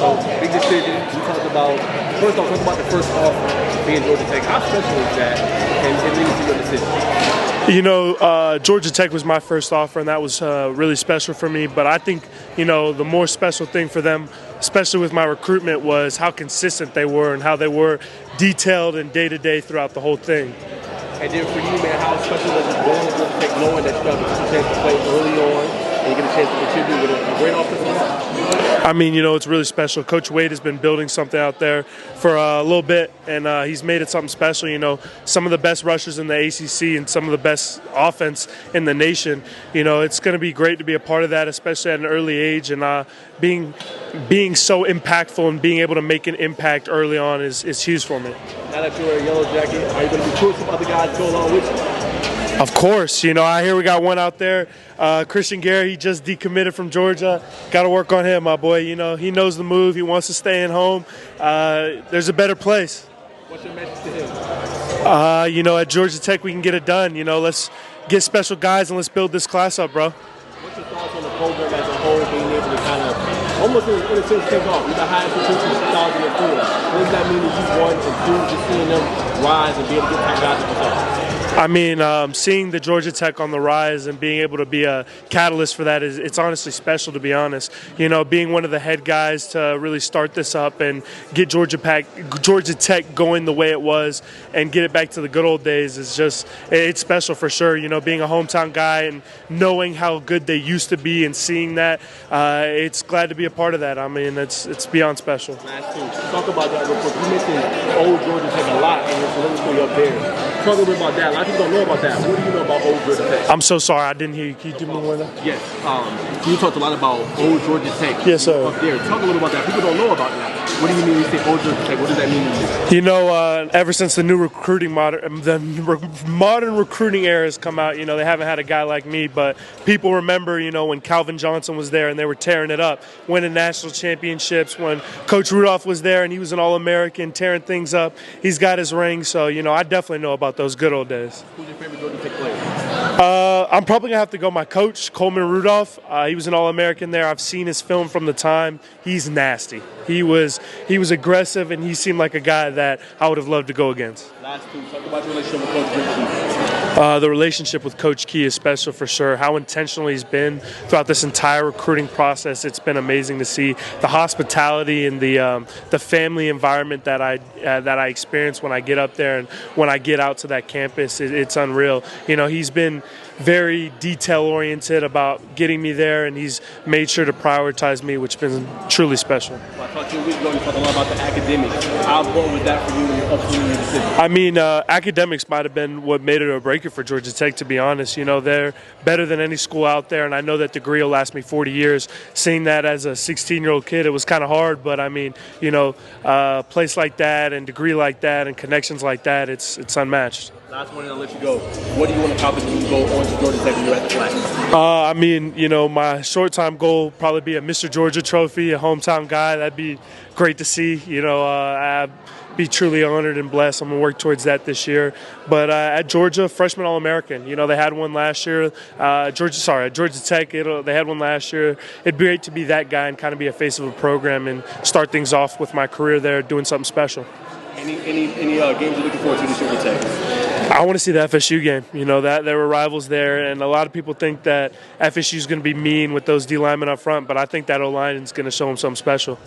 So big decision. We talked about first off, talk about the first offer being Georgia Tech. How special is that, and leading to your decision? You know, Georgia Tech was my first offer, and that was really special for me. But I think, you know, the more special thing for them, especially with my recruitment, was how consistent they were and how they were detailed and day-to-day throughout the whole thing. And then for you, man, how special was it going to Georgia Tech knowing that you have a chance to play early on and you get a chance to contribute with a great offensive line? I mean, you know, it's really special. Coach Wade has been building something out there for a little bit, and he's made it something special. You know, some of the best rushers in the ACC and some of the best offense in the nation. You know, it's going to be great to be a part of that, especially at an early age, and being so impactful and being able to make an impact early on is huge for me. Now that you're a Yellow Jacket, are you going to be cool with some other guys go along with you? Of course. You know, I hear we got one out there. Christian Gary, he just decommitted from Georgia. Got to work on him, my boy. You know, he knows the move. He wants to stay in home. There's a better place. What's your message to him? You know, at Georgia Tech, we can get it done. You know, let's get special guys and let's build this class up, bro. What's your thoughts on the program as a whole, being able to kind of almost in a sense take off? You've been high since 2004. What does that mean that you won and just seeing them rise and be able to get guys at the top? I mean, seeing the Georgia Tech on the rise and being able to be a catalyst for that it's honestly special, to be honest. You know, being one of the head guys to really start this up and get Georgia Tech going the way it was and get it back to the good old days is just, it's special for sure. You know, being a hometown guy and knowing how good they used to be and seeing that, it's glad to be a part of that. I mean, it's beyond special. Last thing, talk about that real quick. You mentioned old Georgia Tech a lot in your soliloquy up there. Talk a little bit about that. A lot of people don't know about that. What do you know about old Georgia Tech? I'm so sorry, I didn't hear you. Can you do me one of that? Yes. You talked a lot about old Georgia Tech. Yes, sir. Up there. Talk a little about that. People don't know about that. What do you mean when you say old Georgia Tech? What does that mean to you? You know, ever since the new modern recruiting era has come out, you know, they haven't had a guy like me. But people remember, you know, when Calvin Johnson was there and they were tearing it up, winning national championships. When Coach Rudolph was there and he was an All-American, tearing things up. He's got his ring, so you know, I definitely know about those good old days. Who's your favorite Georgia Tech player? I'm probably going to have to go my coach, Coleman Rudolph. He was an All-American there. I've seen his film from the time. He's nasty. He was aggressive, and he seemed like a guy that I would have loved to go against. Last two, talk about your relationship with Coach Key. The relationship with Coach Key is special for sure. How intentional he's been throughout this entire recruiting process. It's been amazing to see the hospitality and the family environment that I experience when I get up there and when I get out to that campus. It's unreal. You know, he's been very detail-oriented about getting me there, and he's made sure to prioritize me, which has been truly special. I talked to you a week ago, you talked a lot about the academics. How important was that for you when you're updating your decision? I mean, academics might have been what made it or break it for Georgia Tech, to be honest. You know, they're better than any school out there, and I know that degree will last me 40 years. Seeing that as a 16-year-old kid, it was kind of hard, but I mean, you know, a place like that and degree like that and connections like that, it's unmatched. Last one, and I'll let you go. What do you want to accomplish when you go on to Georgia Tech when you're at the flag? I mean, you know, my short-time goal would probably be a Mr. Georgia trophy, a hometown guy. That'd be great to see. You know, I'd be truly honored and blessed. I'm going to work towards that this year. But at Georgia, freshman All-American. You know, they had one last year. At Georgia Tech, they had one last year. It'd be great to be that guy and kind of be a face of a program and start things off with my career there doing something special. Any games you're looking forward to this year with Tech? I want to see the FSU game. You know, that there were rivals there, and a lot of people think that FSU is going to be mean with those D linemen up front, but I think that O-line is going to show them something special.